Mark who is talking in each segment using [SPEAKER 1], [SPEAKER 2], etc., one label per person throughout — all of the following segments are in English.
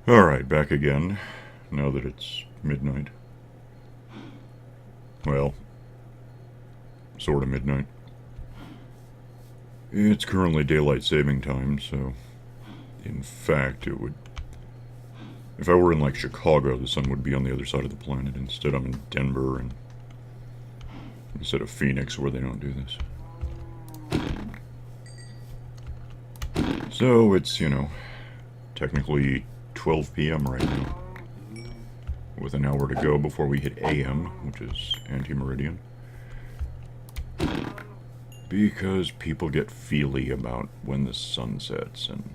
[SPEAKER 1] Alright, back again, now that it's midnight. Well, sort of midnight. It's currently daylight saving time, so in fact it would... If I were in, like, Chicago, the sun would be on the other side of the planet. Instead, I'm in Denver, and instead of Phoenix, where they don't do this. So it's, you know, technically 12 p.m. right now, with an hour to go before we hit AM, which is anti-meridian. Because people get feely about when the sun sets, and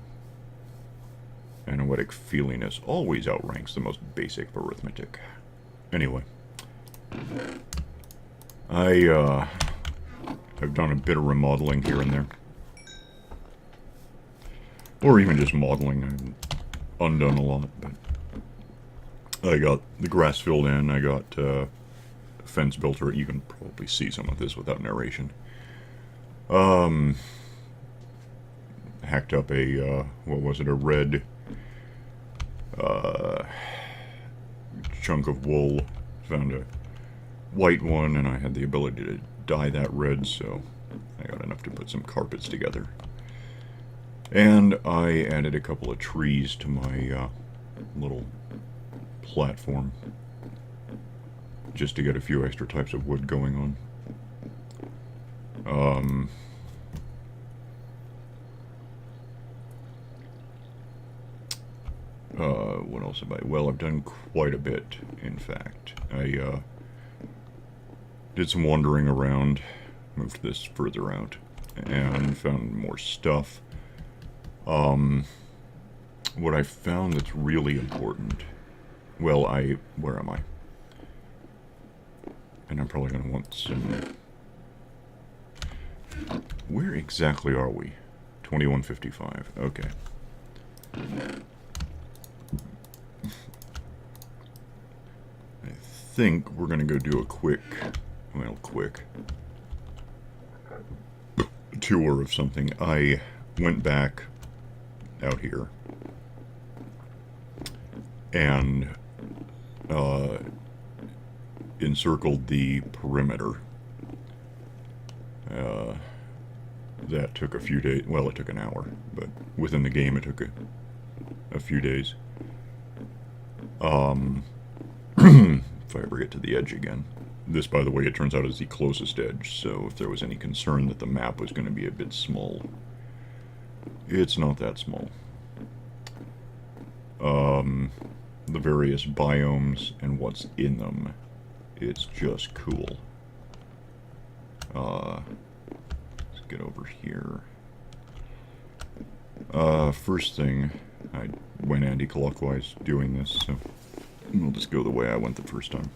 [SPEAKER 1] analytic feeliness always outranks the most basic of arithmetic. Anyway, I've done a bit of remodeling here and there. Or even just modeling. I've undone a lot, but I got the grass filled in, I got a fence built, or you can probably see some of this without narration. Hacked up a, what was it, a red chunk of wool, found a white one, and I had the ability to dye that red, so I got enough to put some carpets together. And I added a couple of trees to my little platform, just to get a few extra types of wood going on. What else have I... Well, I've done quite a bit, in fact. I did some wandering around, moved this further out, and found more stuff. What I found that's really important... Well, where am I? And I'm probably going to want some... Where exactly are we? 2155. Okay. I think we're going to go do a quick tour of something. I went back out here and encircled the perimeter. That took a few days. Well, it took an hour, but within the game it took a few days. If I ever get to the edge again. This, by the way, it turns out is the closest edge, so if there was any concern that the map was going to be a bit small, it's not that small. The various biomes and what's in them, it's just cool. Let's get over here. First thing, I went anti-clockwise doing this, so we'll just go the way I went the first time.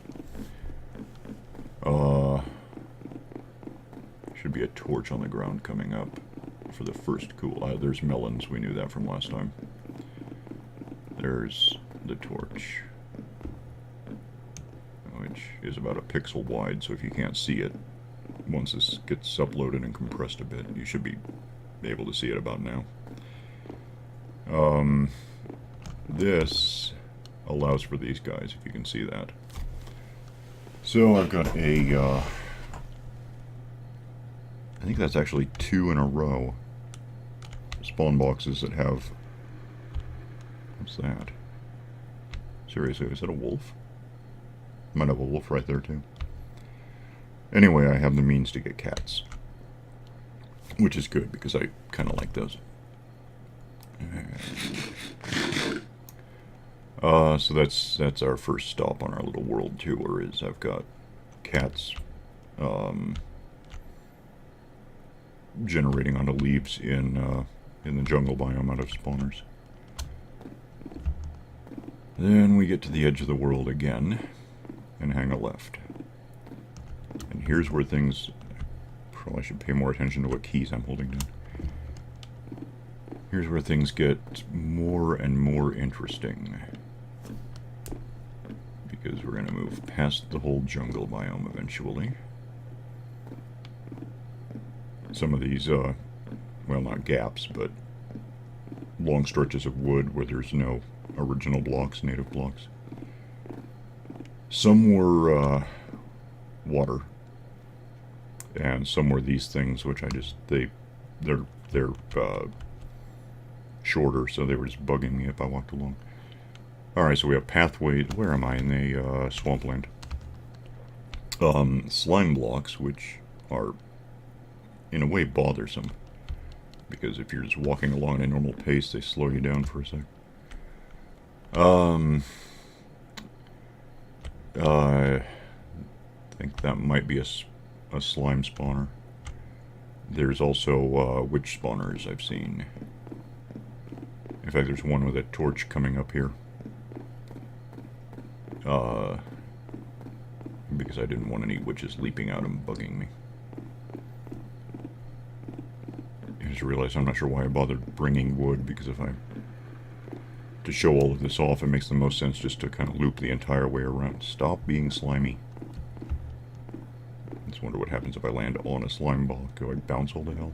[SPEAKER 1] Should be a torch on the ground coming up for the first cool. There's melons, we knew that from last time. There's the torch, which is about a pixel wide, so if you can't see it, once this gets uploaded and compressed a bit, you should be able to see it about now. This allows for these guys, if you can see that. So I've got a, I think that's actually 2 in a row, spawn boxes that have, what's that? Seriously, is that a wolf? Might have a wolf right there too. Anyway, I have the means to get cats, which is good because I kind of like those. So that's our first stop on our little world tour. Is I've got cats generating onto leaves in the jungle biome out of spawners. Then we get to the edge of the world again and hang a left. And here's where things... Probably should pay more attention to what keys I'm holding down. Here's where things get more and more interesting. Because we're going to move past the whole jungle biome eventually. Some of these, well, not gaps, but long stretches of wood where there's no original blocks, native blocks. Some were water, and some were these things, which I just they're shorter, so they were just bugging me if I walked along. All right, so we have pathways. Where am I in the swampland? Slime blocks, which are in a way bothersome, because if you're just walking along at a normal pace, they slow you down for a sec. I think that might be a slime spawner. There's also witch spawners I've seen. In fact, there's one with a torch coming up here. Because I didn't want any witches leaping out and bugging me. I just realized I'm not sure why I bothered bringing wood, because if to show all of this off, it makes the most sense just to kind of loop the entire way around. Stop being slimy. I just wonder what happens if I land on a slime block. Do I bounce all to hell?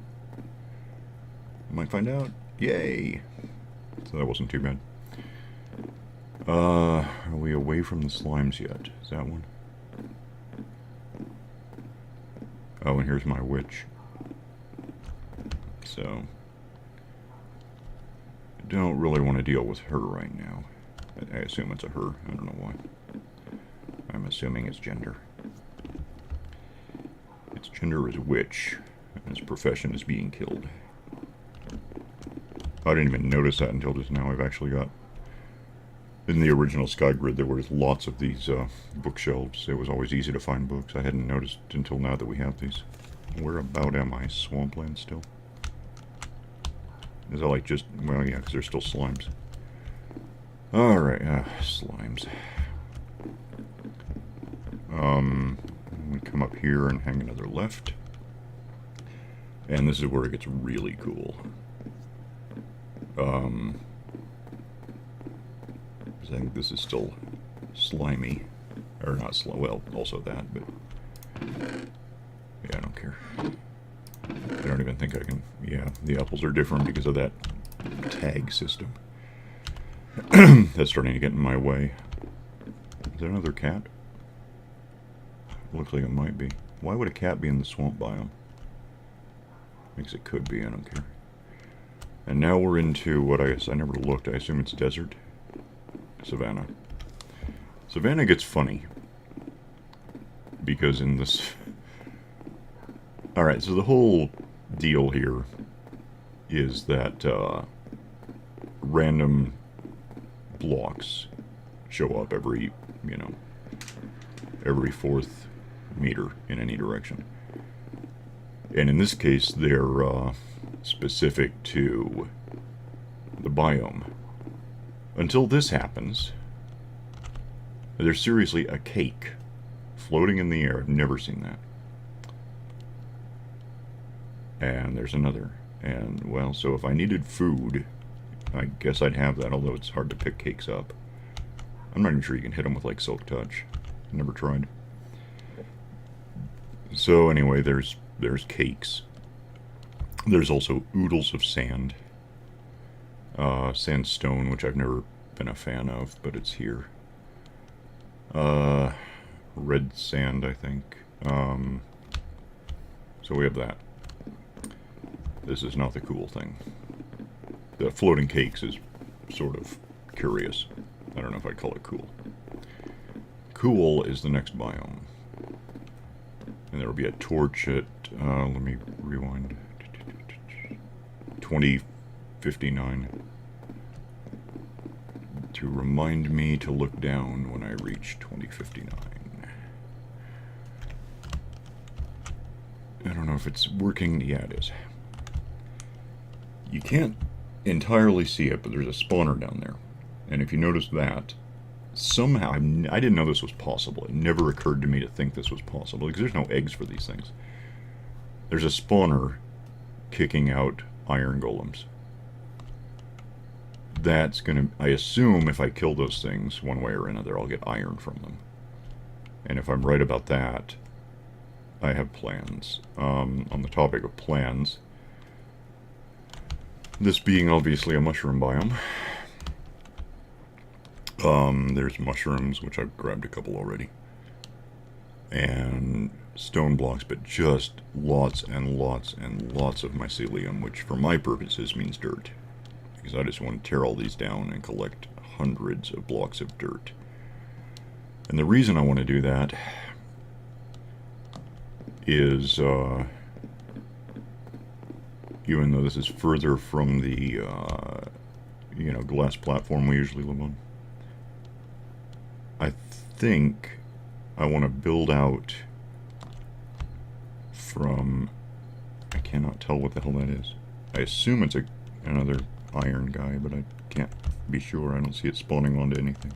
[SPEAKER 1] Might find out. Yay! So that wasn't too bad. Are we away from the slimes yet? Is that one? Oh, and here's my witch. So, I don't really want to deal with her right now. I assume it's a her. I don't know why. I'm assuming it's gender. Its gender is witch, and its profession is being killed. I didn't even notice that until just now. I've actually got... In the original SkyGrid, there was lots of these bookshelves. It was always easy to find books. I hadn't noticed until now that we have these. Where about am I? Swampland still? Is that like just... Well, yeah, because there's still slimes. Alright, slimes. We come up here and hang another left. And this is where it gets really cool. I think this is still slimy. Or not slimy, well, also that, but... Yeah, I don't care. I don't even think I can... Yeah, the apples are different because of that tag system. That's starting to get in my way. Is that another cat? Looks like it might be. Why would a cat be in the swamp biome? Because it could be, I don't care. And now we're into what I guess I never looked. I assume it's desert. Savannah. Savannah gets funny. Because in this... Alright, so the whole deal here is that random blocks show up every, you know, every 4th meter in any direction. And in this case, they're specific to the biome. Until this happens, there's seriously a cake floating in the air. I've never seen that. And there's another. And, well, so if I needed food, I guess I'd have that, although it's hard to pick cakes up. I'm not even sure you can hit them with, like, Silk Touch. Never tried. So, anyway, there's cakes. There's also oodles of sand. Sandstone, which I've never been a fan of, but it's here. Red sand, I think. So we have that. This is not the cool thing. The floating cakes is sort of curious. I don't know if I'd call it cool. Cool is the next biome. And there will be a torch at, let me rewind. 2059. To remind me to look down when I reach 2059. I don't know if it's working. Yeah, it is. You can't entirely see it, but there's a spawner down there. And if you notice that, somehow, I didn't know this was possible. It never occurred to me to think this was possible, because there's no eggs for these things. There's a spawner kicking out iron golems. That's gonna, I assume if I kill those things one way or another, I'll get iron from them. And if I'm right about that, I have plans. On the topic of plans, This being obviously a mushroom biome. There's mushrooms, which I've grabbed a couple already. And stone blocks, but just lots and lots and lots of mycelium, which for my purposes means dirt. Because I just want to tear all these down and collect hundreds of blocks of dirt. And the reason I want to do that is, even though this is further from the, glass platform we usually live on, I think I want to build out from, I cannot tell what the hell that is. I assume it's another iron guy, but I can't be sure. I don't see it spawning onto anything.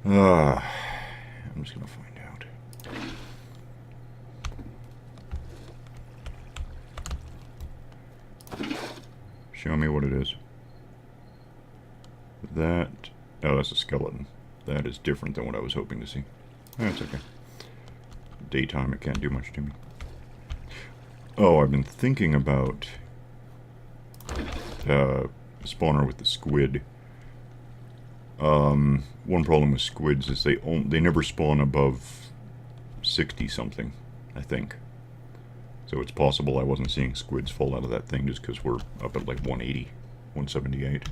[SPEAKER 1] I'm just going to find out. Show me what it is. That, oh, that's a skeleton. That is different than what I was hoping to see. That's okay. Daytime, it can't do much to me. Oh, I've been thinking about spawner with the squid. One problem with squids is they never spawn above 60 something, I think. So it's possible I wasn't seeing squids fall out of that thing just because we're up at like 180, 178.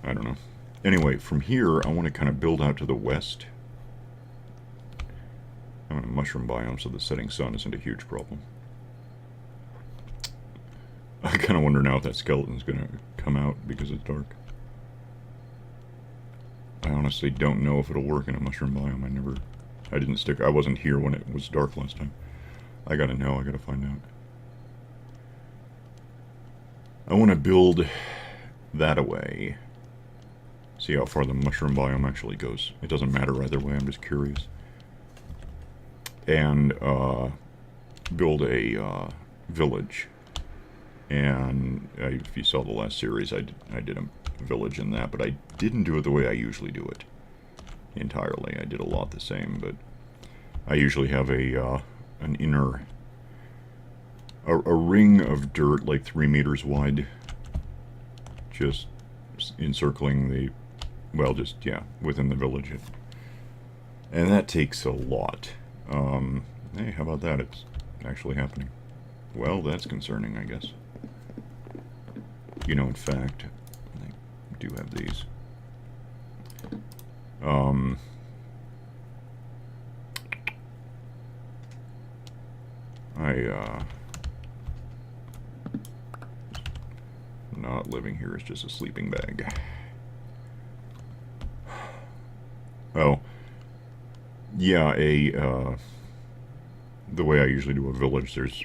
[SPEAKER 1] I don't know. Anyway, from here, I want to kind of build out to the west. I'm in a mushroom biome, so the setting sun isn't a huge problem. I kind of wonder now if that skeleton's going to come out because it's dark. I honestly don't know if it'll work in a mushroom biome. I wasn't here when it was dark last time. I gotta know, I gotta find out. I want to build that away. See how far the mushroom biome actually goes. It doesn't matter either way, I'm just curious. And build a village. And if you saw the last series, I did a village in that, but I didn't do it the way I usually do it entirely. I did a lot the same, but I usually have an inner, a ring of dirt like 3 meters wide, just encircling the, well, just, yeah, within the village. And that takes a lot. Hey, how about that? It's actually happening. Well, that's concerning, I guess. You know, in fact, I do have these. Not living here is just a sleeping bag. Oh. Yeah, the way I usually do a village, there's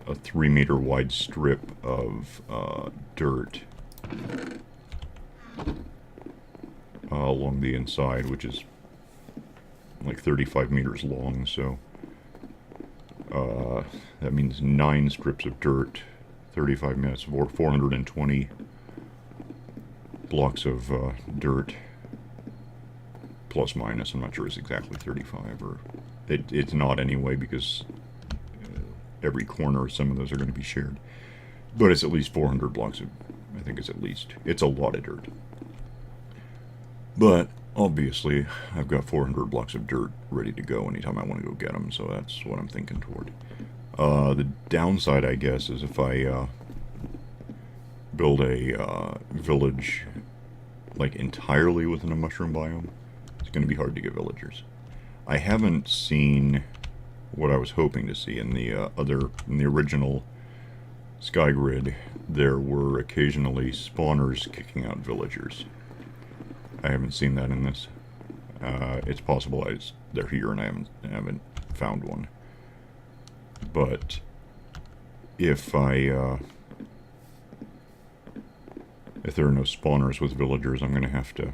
[SPEAKER 1] a 3 meter wide strip of dirt along the inside, which is like 35 meters long, so that means 9 strips of dirt, 35 minutes, or 420 blocks of dirt, plus minus. I'm not sure it's exactly 35, or it's not anyway, because every corner, some of those are going to be shared. But it's at least 400 blocks of, I think it's at least, it's a lot of dirt. But, obviously, I've got 400 blocks of dirt ready to go anytime I want to go get them, so that's what I'm thinking toward. The downside, I guess, is if I build a village, like, entirely within a mushroom biome, it's going to be hard to get villagers. I haven't seen what I was hoping to see in the original SkyGrid. There were occasionally spawners kicking out villagers. I haven't seen that in this. It's possible they're here and I haven't found one. But if there are no spawners with villagers, I'm going to have to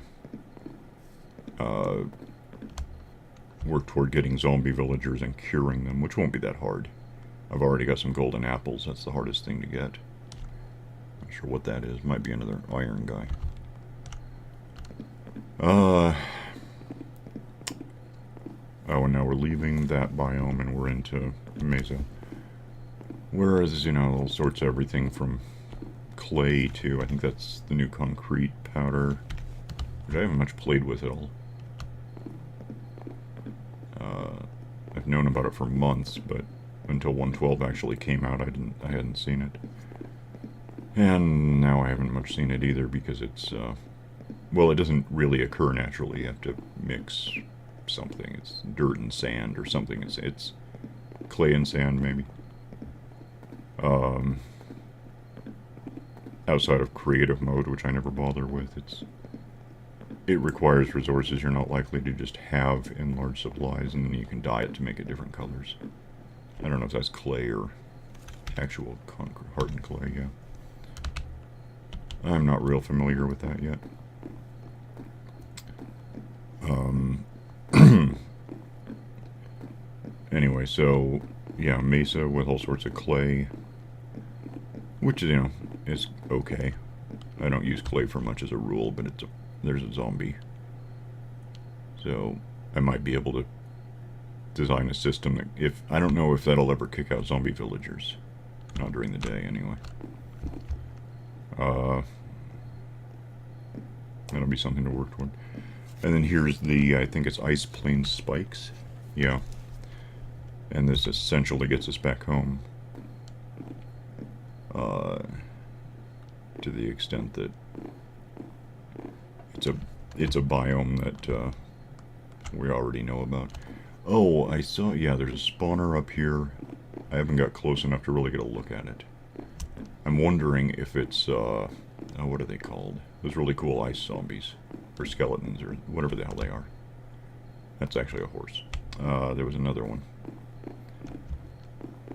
[SPEAKER 1] work toward getting zombie villagers and curing them, which won't be that hard. I've already got some golden apples. That's the hardest thing to get. Not sure what that is. Might be another iron guy. Oh, and now we're leaving that biome and we're into Mesa. Whereas, you know, all sorts of everything from clay to, I think that's the new concrete powder, which I haven't much played with at all. I've known about it for months, but until 112 actually came out, I hadn't seen it. And now I haven't much seen it either because it's, well, it doesn't really occur naturally. You have to mix something. It's dirt and sand or something. It's clay and sand, maybe. Outside of creative mode, which I never bother with, it requires resources you're not likely to just have in large supplies, and then you can dye it to make it different colors. I don't know if that's clay or actual concrete, hardened clay, yeah. I'm not real familiar with that yet. Anyway, so, yeah, mesa with all sorts of clay, which, you know, is okay. I don't use clay for much as a rule, but there's a zombie. So, I might be able to design a system that, I don't know if that'll ever kick out zombie villagers. Not during the day, anyway. That'll be something to work toward. And then here's the, I think it's ice plane spikes. Yeah. And this essentially gets us back home. To the extent that it's a biome that we already know about. Oh, I saw, yeah, there's a spawner up here. I haven't got close enough to really get a look at it. I'm wondering if it's, oh, what are they called? Those really cool ice zombies. Or skeletons, or whatever the hell they are. That's actually a horse. There was another one.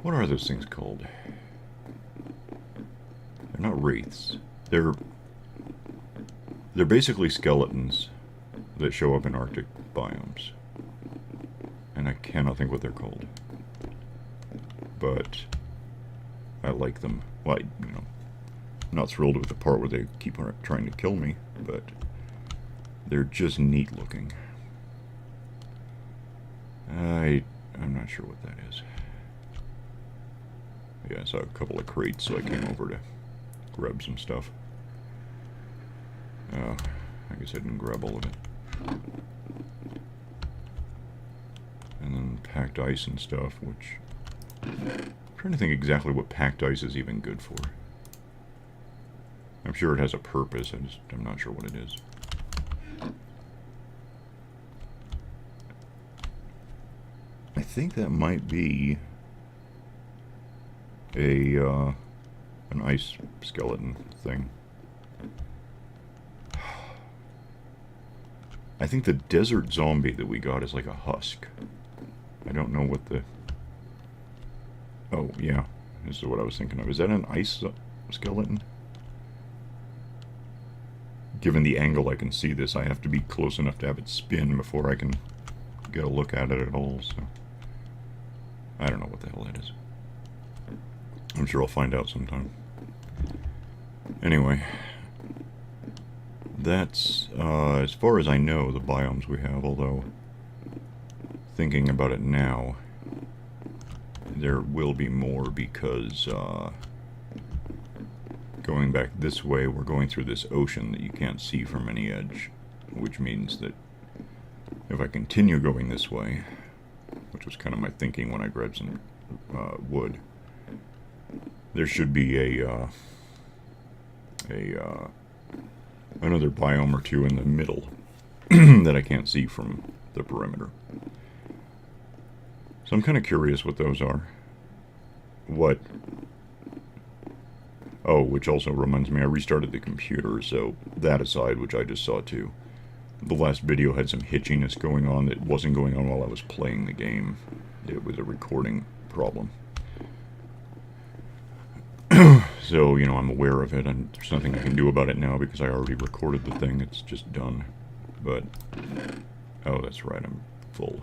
[SPEAKER 1] What are those things called? They're not wraiths. They're basically skeletons that show up in Arctic biomes. And I cannot think what they're called. But I like them. Well, you know, I'm not thrilled with the part where they keep trying to kill me, but they're just neat looking. I'm not sure what that is. Yeah, I saw a couple of crates, so I came over to grab some stuff. I guess I didn't grab all of it. And then packed ice and stuff, which I'm trying to think exactly what packed ice is even good for. I'm sure it has a purpose, I'm not sure what it is. I think that might be an ice skeleton thing. I think the desert zombie that we got is like a husk. I don't know what the... Oh, yeah. This is what I was thinking of. Is that an ice skeleton? Given the angle I can see this, I have to be close enough to have it spin before I can get a look at it at all, so... I don't know what the hell that is. I'm sure I'll find out sometime. Anyway... That's, as far as I know, the biomes we have, although, thinking about it now, there will be more because, going back this way, we're going through this ocean that you can't see from any edge, which means that if I continue going this way, which was kind of my thinking when I grabbed some wood, there should be another biome or two in the middle that I can't see from the perimeter. So I'm kind of curious what those are. Oh, which also reminds me, I restarted the computer, so that aside, which I just saw too. The last video had some hitchiness going on that wasn't going on while I was playing the game. It was a recording problem. So, you know, I'm aware of it, and there's nothing I can do about it now because I already recorded the thing. It's just done. But, oh, that's right, I'm full.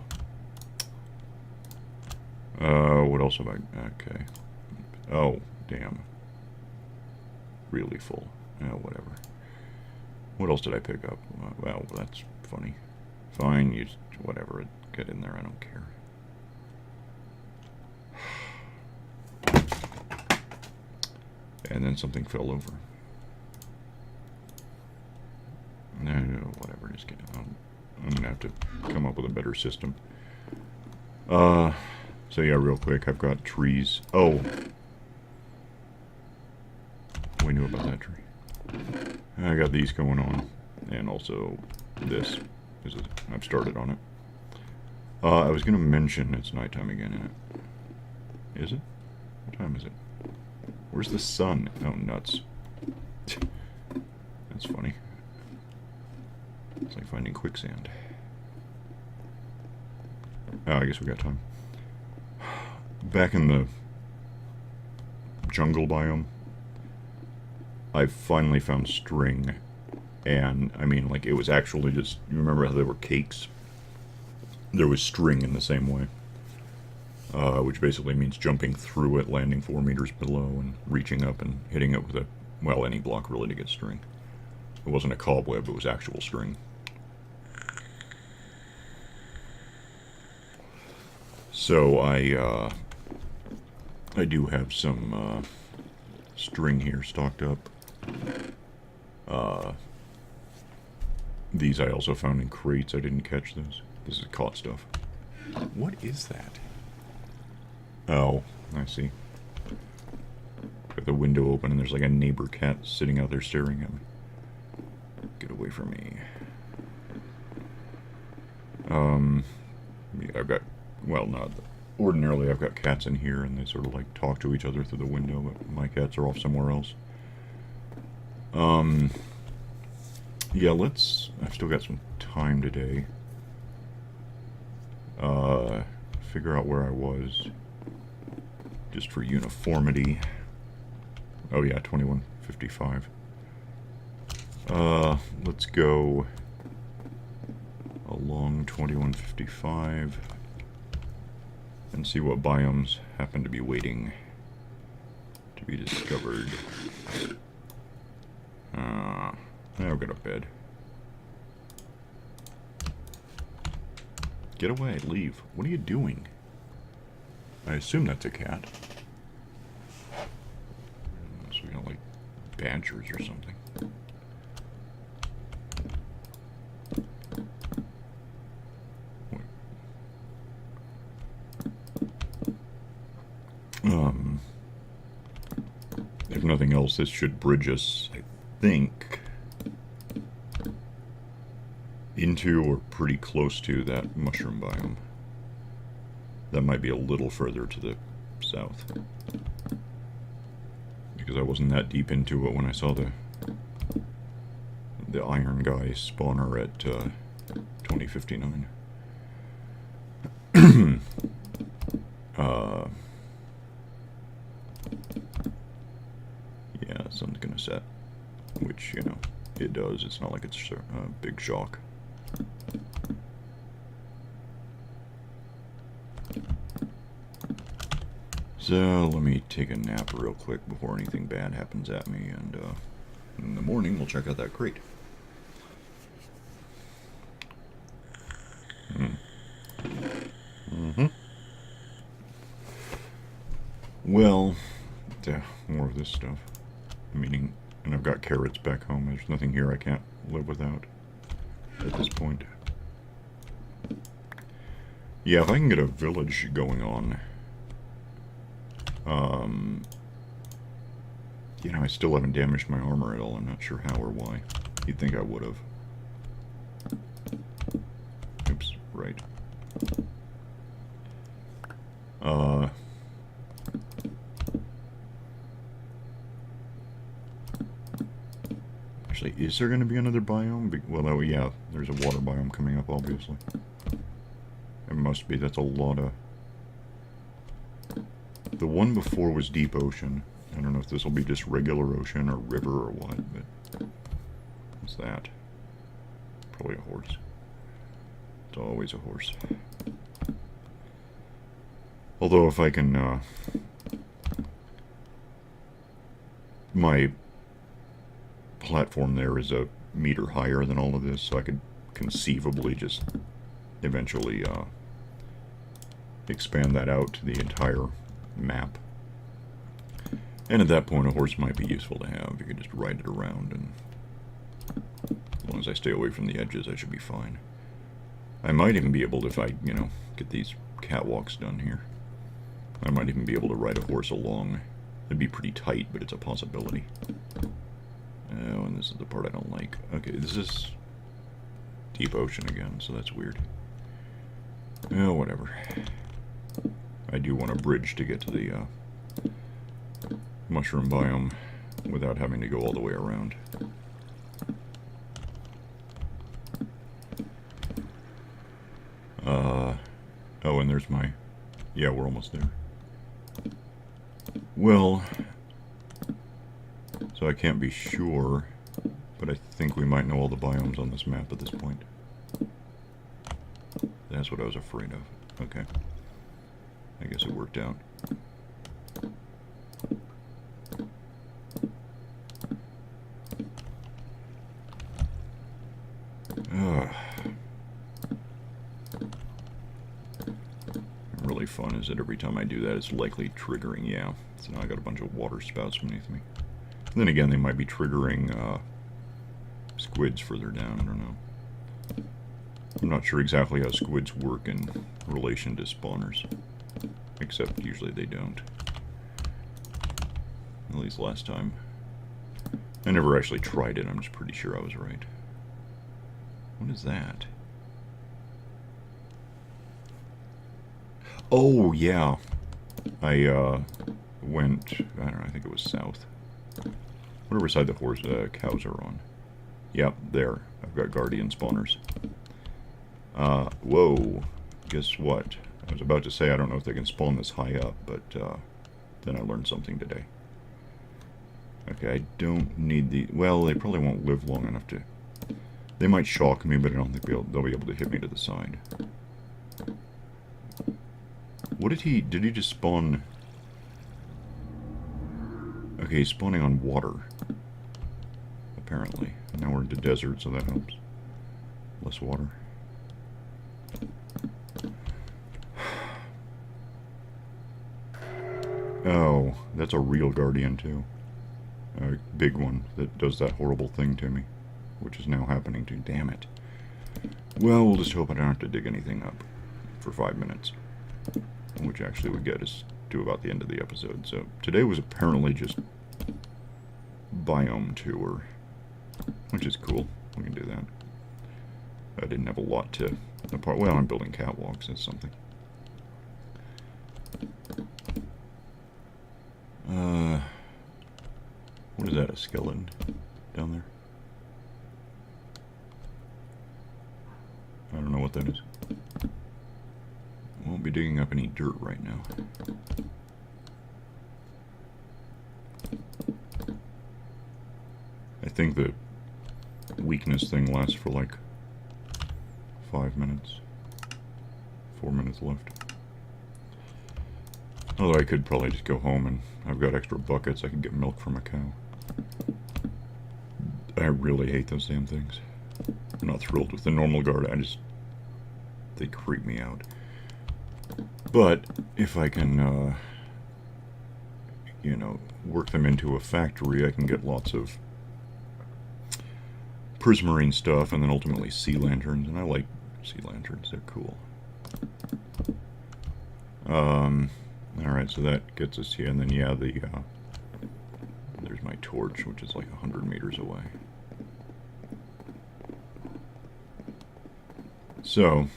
[SPEAKER 1] What else have I, okay. Oh, damn. Really full. Whatever. What else did I pick up? Well, that's funny. Fine, you, whatever, get in there, I don't care. And then something fell over. No, whatever, just kidding. I'm gonna have to come up with a better system. So yeah, real quick, I've got trees. Oh! We knew about that tree. I got these going on. And also this. I've started on it. I was gonna mention it's nighttime again, isn't it? Is it? What time is it? Where's the sun? Oh, nuts. That's funny. It's like finding quicksand. Oh, I guess we got time. Back in the jungle biome, I finally found string. And, I mean, like, it was actually just... You remember how there were cakes? There was string in the same way. Which basically means jumping through it, landing 4 meters below, and reaching up and hitting it with a... Well, any block, really, to get string. It wasn't a cobweb, it was actual string. So, I do have some, string here stocked up. These I also found in crates. I didn't catch those. This is caught stuff. What is that? Oh, I see. Got the window open and there's like a neighbor cat sitting out there staring at me. Get away from me. Yeah, I've got... Well, not... Ordinarily I've got cats in here and they sort of like talk to each other through the window, but my cats are off somewhere else. Yeah, I've still got some time today. Figure out where I was. Just for uniformity. Oh yeah, 21:55. Let's go along 21:55 and see what biomes happen to be waiting to be discovered. Now go to bed. Get away, leave. What are you doing? I assume that's a cat. So we got like badgers or something. If nothing else, this should bridge us, I think, into or pretty close to that mushroom biome. That might be a little further to the south. Because I wasn't that deep into it when I saw the iron guy spawner at 2059. Yeah, sun's gonna set. Which, you know, it does. It's not like it's a big shock. So, let me take a nap real quick before anything bad happens at me, and in the morning we'll check out that crate. Well, more of this stuff. Meaning, and I've got carrots back home. There's nothing here I can't live without at this point. Yeah, if I can get a village going on. You know, I still haven't damaged my armor at all. I'm not sure how or why. You'd think I would have. Oops, right. Actually, is there going to be another biome? Well, oh yeah, there's a water biome coming up, obviously. It must be. That's a lot of... The one before was deep ocean. I don't know if this will be just regular ocean or river or what, but... What's that? Probably a horse. It's always a horse. Although if I can, my platform there is a meter higher than all of this, so I could conceivably just eventually, expand that out to the entire map. And at that point, a horse might be useful to have. You could just ride it around, and as long as I stay away from the edges, I should be fine. I might even be able to, if I, you know, get these catwalks done here, I might even be able to ride a horse along. It'd be pretty tight, but it's a possibility. Oh, and this is the part I don't like. Okay, this is deep ocean again, so that's weird. Oh, whatever. I do want a bridge to get to the mushroom biome without having to go all the way around. Oh, and there's my... Yeah, we're almost there. Well, so I can't be sure, but I think we might know all the biomes on this map at this point. That's what I was afraid of. Okay. I guess it worked out. Really fun is that every time I do that, it's likely triggering, yeah. So now I got a bunch of water spouts beneath me. And then again, they might be triggering squids further down, I don't know. I'm not sure exactly how squids work in relation to spawners. Except usually they don't. At least last time. I never actually tried it, I'm just pretty sure I was right. What is that? Oh, yeah. I went, I don't know, I think it was south. Whatever side the cows are on. Yep, there. I've got guardian spawners. Whoa. Guess what? I was about to say I don't know if they can spawn this high up, but then I learned something today. Okay, I don't need the... Well, they probably won't live long enough to... They might shock me, but I don't think they'll be able to hit me to the side. What did he... Did he just spawn... Okay, he's spawning on water. Apparently. Now we're into desert, so that helps. Less water. Oh, that's a real guardian, too. A big one that does that horrible thing to me. Which is now happening to... Damn it. Well, we'll just hope I don't have to dig anything up for 5 minutes. Which actually would get us to about the end of the episode. So, today was apparently just biome tour. Which is cool. We can do that. I didn't have a lot to... Well, I'm building catwalks. That's something. What is that? A skeleton down there? I don't know what that is. Won't be digging up any dirt right now. I think the weakness thing lasts for like 5 minutes. 4 minutes left. Although I could probably just go home and I've got extra buckets. I can get milk from a cow. I really hate those damn things. I'm not thrilled with the normal guard. They creep me out. But if I can, you know, work them into a factory, I can get lots of prismarine stuff and then ultimately sea lanterns. And I like sea lanterns. They're cool. Alright, so that gets us here. And then, yeah, there's my torch, which is like 100 meters away. So,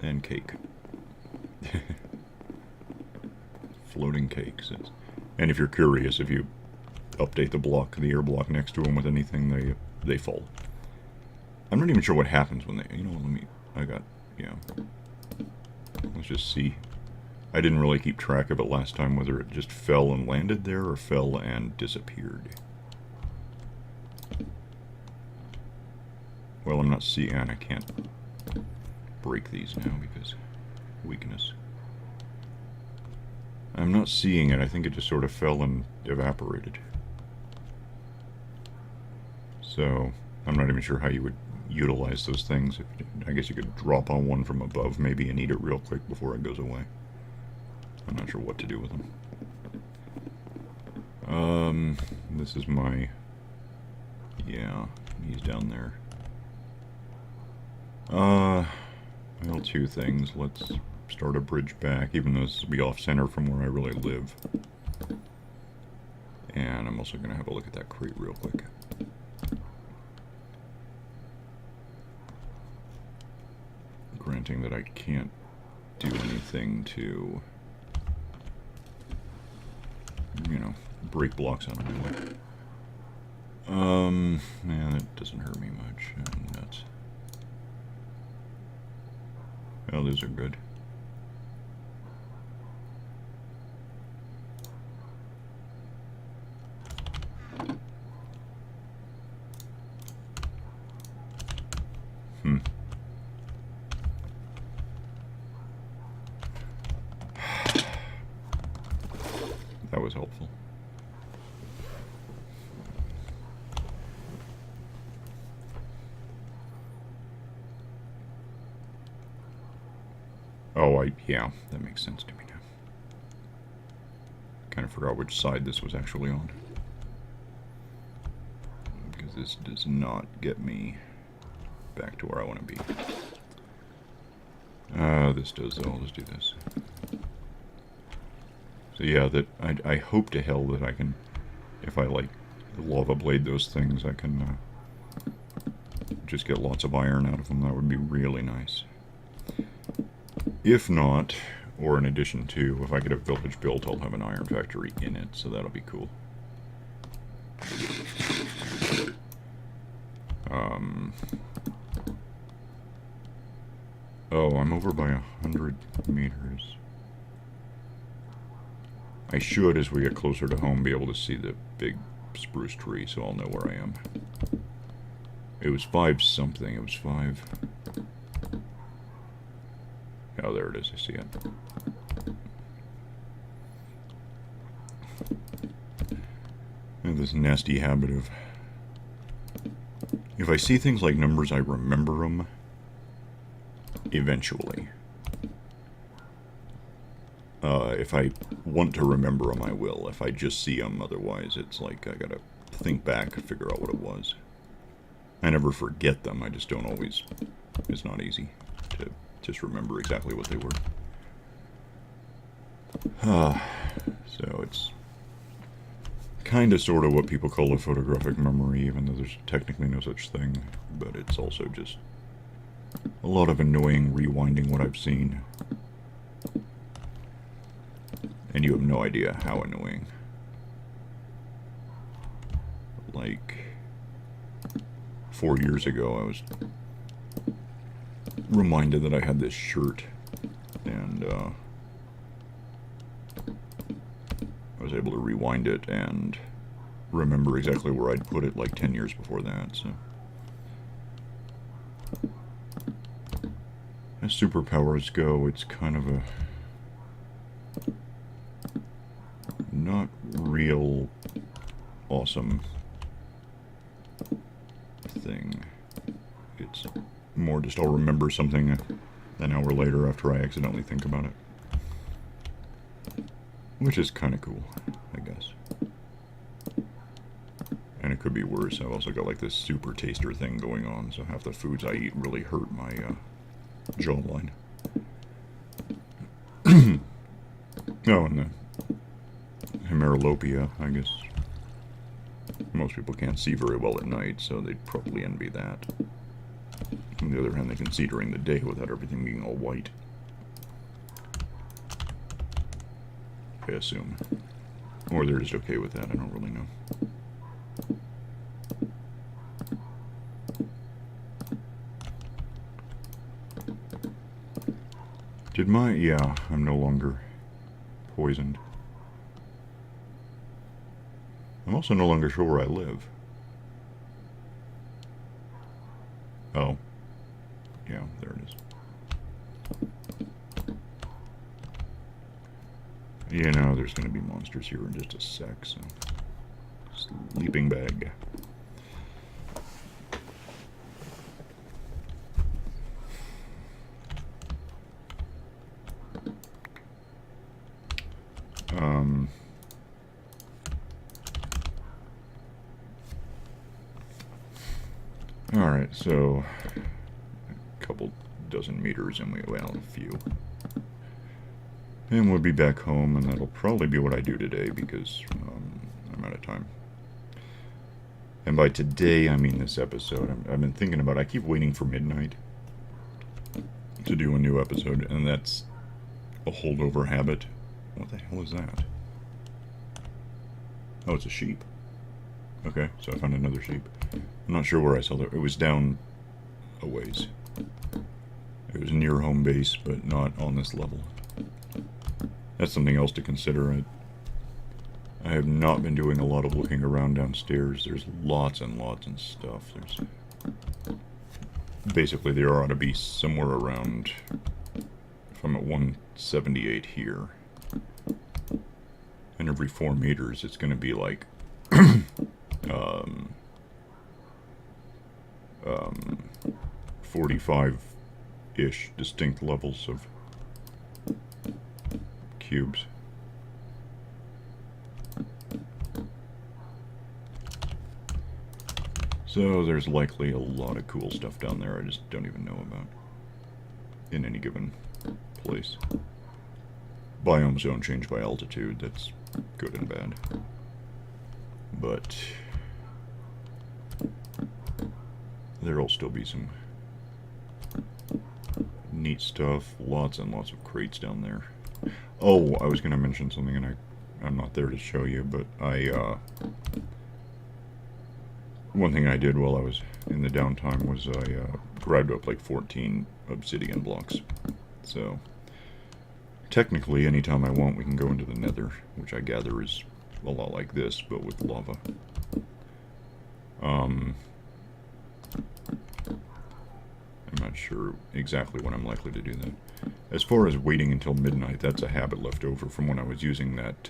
[SPEAKER 1] and cake. Floating cakes. And if you're curious, if you update the air block next to them with anything, they fall. I'm not even sure what happens when they... You know, yeah. Let's just see. I didn't really keep track of it last time, whether it just fell and landed there, or fell and disappeared. Well, I'm not seeing... And I can't break these now, because... weakness. I'm not seeing it. I think it just sort of fell and evaporated. So, I'm not even sure how you would utilize those things. I guess you could drop on one from above, maybe, and eat it real quick before it goes away. I'm not sure what to do with them. This is my... Yeah, he's down there. Well, two things. Let's start a bridge back, even though this will be off-center from where I really live. And I'm also going to have a look at that crate real quick. Granting that I can't do anything to, you know, break blocks out of my way. Yeah, that doesn't hurt me much. Nuts. Oh, those are good. That was helpful. Oh, yeah, that makes sense to me now. Kind of forgot which side this was actually on. Because this does not get me back to where I want to be. This does, though. I'll just do this. So yeah, that I hope to hell that I can, if I like lava blade those things, I can just get lots of iron out of them. That would be really nice. If not, or in addition to, if I get a village built, I'll have an iron factory in it, so that'll be cool. Oh, I'm over by 100 meters. I should, as we get closer to home, be able to see the big spruce tree, so I'll know where I am. It was 5 something. It was 5... Oh, there it is. I see it. I have this nasty habit of... If I see things like numbers, I remember them eventually. If I want to remember them, I will. If I just see them, otherwise it's like I gotta think back and figure out what it was. I never forget them, I just don't always... It's not easy to just remember exactly what they were. So it's kind of sort of what people call a photographic memory, even though there's technically no such thing. But it's also just a lot of annoying rewinding what I've seen. And you have no idea how annoying. Like, 4 years ago, I was reminded that I had this shirt, and I was able to rewind it and remember exactly where I'd put it like 10 years before that, so. As superpowers go, it's kind of a not real awesome thing. It's more just I'll remember something an hour later after I accidentally think about it. Which is kind of cool, I guess. And it could be worse. I've also got like this super taster thing going on, so half the foods I eat really hurt my jawline. Oh, and the Hemerolopia, I guess. Most people can't see very well at night, so they'd probably envy that. On the other hand, they can see during the day without everything being all white. I assume. Or they're just okay with that, I don't really know. Did my... yeah, I'm no longer poisoned. I'm also no longer sure where I live. Oh. Yeah, there it is. You know, there's going to be monsters here in just a sec, so... Sleeping bag. Alright, so a couple dozen meters and well, a few. And we'll be back home, and that'll probably be what I do today because I'm out of time. And by today, I mean this episode. I've been thinking about, I keep waiting for midnight to do a new episode, and that's a holdover habit. What the hell is that? Oh, it's a sheep. Okay, so I found another sheep. I'm not sure where I saw that. It was down a ways. It was near home base, but not on this level. That's something else to consider. I have not been doing a lot of looking around downstairs. There's lots and lots of stuff. Basically, there ought to be somewhere around, if I'm at 178 here, and every 4 meters it's going to be like 45-ish distinct levels of cubes. So there's likely a lot of cool stuff down there I just don't even know about in any given place. Biomes don't change by altitude, that's good and bad. But there'll still be some neat stuff, lots and lots of crates down there. Oh, I was going to mention something and I'm not there to show you, but one thing I did while I was in the downtime was I grabbed up like 14 obsidian blocks. So technically, anytime I want, we can go into the nether, which I gather is a lot like this, but with lava. I'm not sure exactly when I'm likely to do that. As far as waiting until midnight, that's a habit left over from when I was using that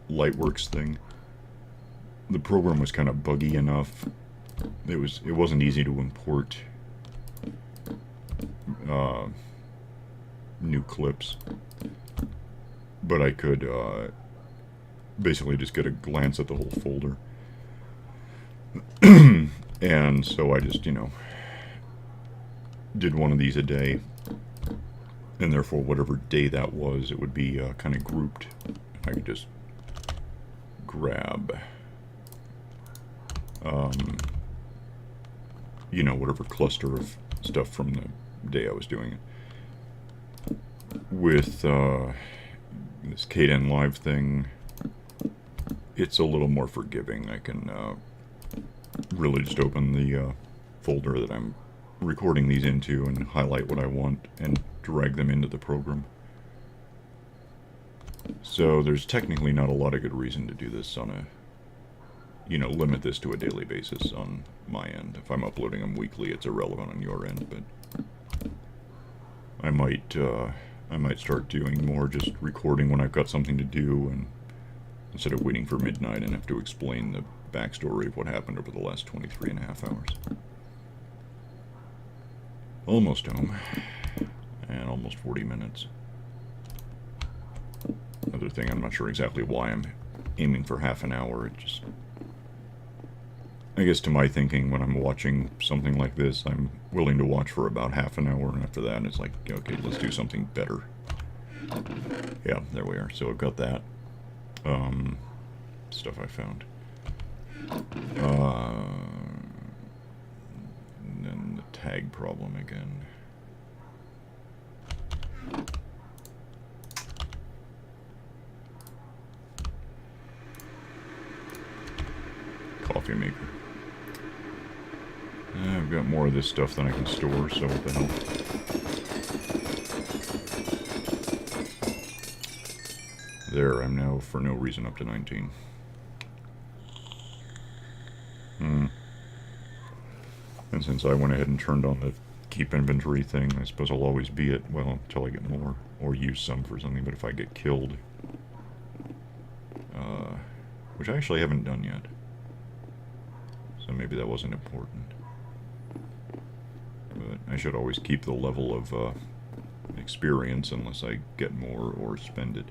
[SPEAKER 1] Lightworks thing. The program was kind of buggy enough. It wasn't easy to import new clips, but I could basically just get a glance at the whole folder. And so I just, did one of these a day, and therefore whatever day that was, it would be kind of grouped. I could just grab whatever cluster of stuff from the day I was doing it. With this Kden Live thing, it's a little more forgiving. I can really just open the folder that I'm recording these into and highlight what I want and drag them into the program. So there's technically not a lot of good reason to do this on a, limit this to a daily basis on my end. If I'm uploading them weekly, it's irrelevant on your end, but I might start doing more just recording when I've got something to do, and instead of waiting for midnight and have to explain the backstory of what happened over the last 23.5 hours. Almost home, and almost 40 minutes. Another thing, I'm not sure exactly why I'm aiming for half an hour. It just, I guess to my thinking, when I'm watching something like this, I'm willing to watch for about half an hour, and after that, it's like, okay, let's do something better. Yeah, there we are. So I've got that. Stuff I found. And then the tag problem again. Coffee maker. I've got more of this stuff than I can store, so what the hell. There, I'm now for no reason up to 19. And since I went ahead and turned on the keep inventory thing, I suppose I'll always be at, well, until I get more, or use some for something, but if I get killed, which I actually haven't done yet, so maybe that wasn't important. But I should always keep the level of experience unless I get more or spend it.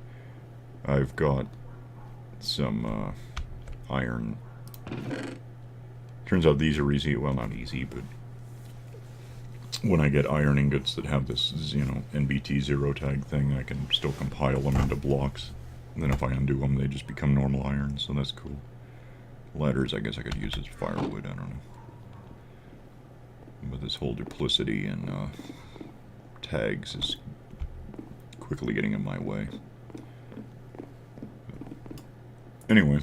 [SPEAKER 1] I've got some iron Turns out these are easy. Well, not easy, but when I get iron ingots that have this, you know, NBT 0 tag thing, I can still compile them into blocks. And then if I undo them, they just become normal iron, so that's cool. Ladders, I guess I could use as firewood, I don't know. But this whole duplicity and tags is quickly getting in my way. Anyway.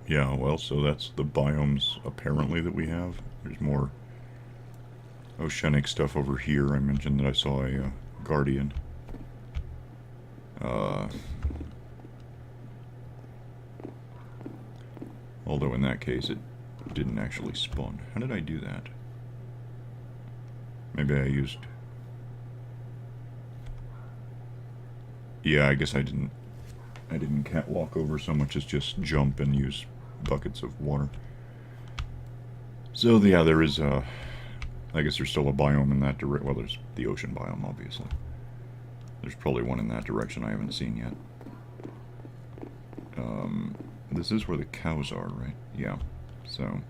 [SPEAKER 1] Yeah, well, so that's the biomes, apparently, that we have. There's more oceanic stuff over here. I mentioned that I saw a guardian. Although in that case it didn't actually spawn. How did I do that? Maybe I used... Yeah, I guess I didn't catwalk over so much as just jump and use buckets of water. So yeah, there is I guess there's still a biome in that direction. Well, there's the ocean biome, obviously. There's probably one in that direction I haven't seen yet. This is where the cows are, right? Yeah. So,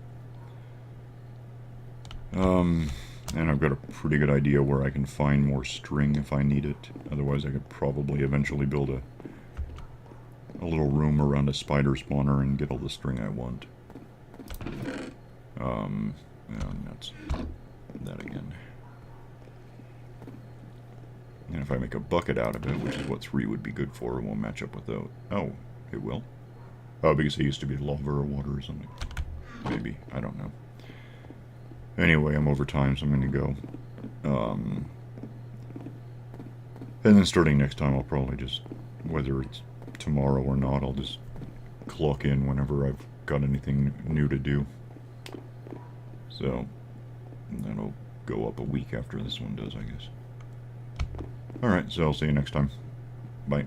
[SPEAKER 1] and I've got a pretty good idea where I can find more string if I need it. Otherwise, I could probably eventually build a little room around a spider spawner and get all the string I want. Yeah, that's that again. And if I make a bucket out of it, which is what 3 would be good for, it won't match up with those. Oh, it will? Oh, because it used to be lava or water or something. Maybe. I don't know. Anyway, I'm over time, so I'm going to go. And then starting next time, I'll probably just, whether it's tomorrow or not, I'll just clock in whenever I've got anything new to do. So, that'll go up a week after this one does, I guess. Alright, so I'll see you next time. Bye.